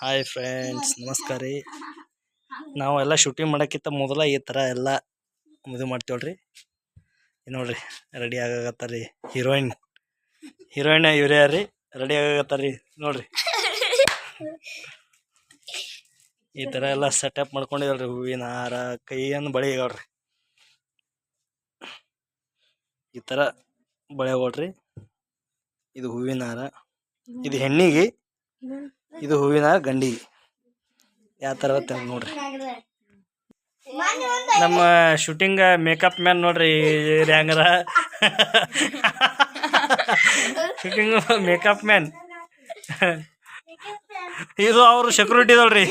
Hi friends, ನಮಸ್ಕಾರ ರೀ. ನಾವೆಲ್ಲ ಶೂಟಿಂಗ್ ಮಾಡೋಕ್ಕಿಂತ ಮೊದಲ ಈ ಥರ ಎಲ್ಲ ಇದು ಮಾಡ್ತೀವಲ್ರಿ. ನೋಡ್ರಿ ರೆಡಿ ಆಗತ್ತಾರ ರೀ. ಹೀರೋಯಿನ್ ಇವರೇ ರೀ, ರೆಡಿ ಆಗತ್ತಾರ ರೀ. ನೋಡ್ರಿ ಈ ಥರ ಎಲ್ಲ ಸೆಟಪ್ ಮಾಡ್ಕೊಂಡಿದಲ್ರಿ. ಹೂವಿನ ಹಾರ, ಕೈಯನ್ನು ಬಳೆ ಆಗ್ರಿ. ಈ ಥರ ಬಳೆ ಹೋಗ್ರಿ. ಇದು ಹೂವಿನ ಹಾರ, ಇದು ಹೆಣ್ಣಿಗೆ, ಇದು ಹೂವಿನ ಗಂಡಿಗೆ. ಯಾವ ಥರ ನೋಡ್ರಿ. ನಮ್ಮ ಶೂಟಿಂಗ್ ಮೇಕಪ್ ಮ್ಯಾನ್ ನೋಡ್ರಿ ಹ್ಯಾಂಗರ. ಶೂಟಿಂಗ್ ಮೇಕಪ್ ಮ್ಯಾನ್ ಇದು ಅವರು ಸೆಕ್ಯೂರಿಟಿ ಇದಲ್ರಿ.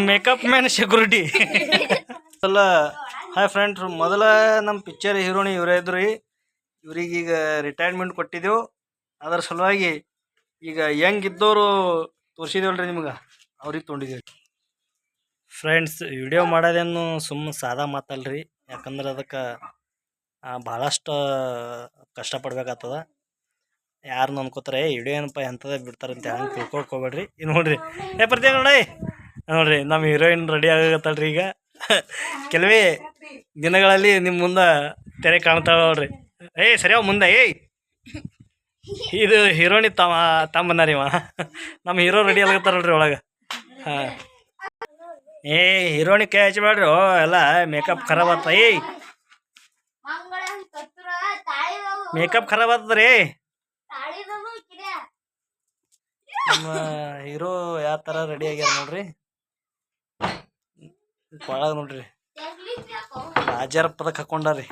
ಮೇಕಪ್ ಮ್ಯಾನ್ ಸೆಕ್ಯೂರಿಟಿ ಅಲ್ಲ. ಹಾಯ್ ಫ್ರೆಂಡ್ಸ್, ಮೊದಲ ನಮ್ಮ ಪಿಕ್ಚರ್ ಹೀರೋಣಿ ಇವರೇ ಇದ್ರಿ. ಇವ್ರಿಗೀಗ ರಿಟೈರ್ಮೆಂಟ್ ಕೊಟ್ಟಿದ್ದೆವು. ಅದರ ಸಲುವಾಗಿ ಈಗ ಹೆಂಗಿದ್ದವರು ತೋರಿಸಿದೇವಲ್ರಿ ನಿಮ್ಗೆ, ಅವ್ರಿಗೆ ತೊಗೊಂಡಿದ್ದೀವಿ. ಫ್ರೆಂಡ್ಸ್, ವಿಡಿಯೋ ಮಾಡೋದೇನು ಸುಮ್ಮನೆ ಸಾದಾ ಮಾತಲ್ರಿ. ಯಾಕಂದ್ರೆ ಅದಕ್ಕೆ ಭಾಳಷ್ಟು ಕಷ್ಟಪಡ್ಬೇಕಾಗ್ತದ. ಯಾರನ್ನ ಅನ್ಕೋತಾರೆ ವಿಡಿಯೋ ಏನಪ್ಪ ಎಂಥದ ಬಿಡ್ತಾರಂತ ಹಂಗೆ ತಿಳ್ಕೊಳಕ್ಕೆ ಹೋಗ್ಬೇಡ್ರಿ. ಇದು ನೋಡ್ರಿ, ಪ್ರತಿ ನೋಡ್ರಿ ನಮ್ಮ ಹೀರೋಯಿನ್ ರೆಡಿ ಆಗತ್ತಲ್ರಿ. ಈಗ ಕೆಲವೇ ದಿನಗಳಲ್ಲಿ ನಿಮ್ಮ ಮುಂದೆ ತೆರೆ ಕಾಣ್ತಾವ ನೋಡ್ರಿ. ಸರಿಯಾವ ಮುಂದೆ ಇದು ಹೀರೋಣಿ ತಮ್ಮನಾರಿ ನಮ್ಮ ಹೀರೋ ರೆಡಿ ಆಗತ್ತಾರಲ್ರಿ ಒಳಗೆ. ಹಾಂ, ಹೀರೋಣಿ ಕೈ ಹಚ್ಚಬೇಡ್ರಿ. ಎಲ್ಲ ಮೇಕಪ್ ಖರಾಬ್ ಆಗ್ತ. ಮೇಕಪ್ ಖರಾಬ್ ಆಗ್ತದ್ರಿ. ನಮ್ಮ ಹೀರೋ ಯಾವ ಥರ ರೆಡಿ ಆಗ್ಯಾರ ನೋಡ್ರಿ. ಒಳಗೆ ನೋಡ್ರಿ ರಾಜರ ಪದಕ ಹಾಕೊಂಡಾರಿ.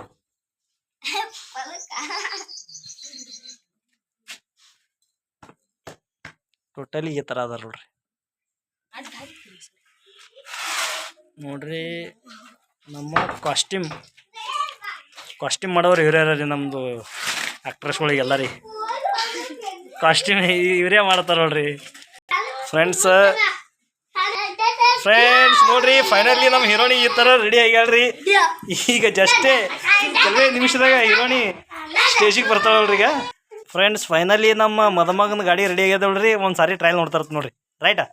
ಟೋಟಲಿ ಈ ಥರ ಅದಾರ ನೋಡ್ರಿ. ನೋಡ್ರಿ ನಮ್ಮ ಕಾಸ್ಟ್ಯೂಮ್ ಮಾಡೋರು ಇವರೇ ರೀ. ನಮ್ಮದು ಆಕ್ಟ್ರೆಸ್ಗಳಿಗೆಲ್ಲ ರೀ ಕಾಸ್ಟ್ಯೂಮ್ ಇವರೇ ಮಾಡ್ತಾರೆ ನೋಡ್ರಿ. ಫ್ರೆಂಡ್ಸ್ ನೋಡ್ರಿ, ಫೈನಲಿ ನಮ್ಮ ಹೀರೋಣಿ ಈ ಥರ ರೆಡಿ ಆಗ್ಯಾಳ್ರಿ. ಈಗ ಜಸ್ಟೇ ಕೆಲವೇ ನಿಮಿಷದಾಗ ಹೀರೋಣಿ ಸ್ಟೇಜಿಗೆ ಬರ್ತಾವಲ್ರಿ. ಈಗ ಫ್ರೆಂಡ್ಸ್, ಫೈನಲಿ ನಮ್ಮ ಮದುಮಗನ ಗಾಡಿ ರೆಡಿ ಆಗ್ಯದಲ್ರಿ. ಒಂದು ಸಾರಿ ಟ್ರಯಲ್ ನೋಡ್ತಾರ ನೋಡ್ರಿ. ರೈಟಾ?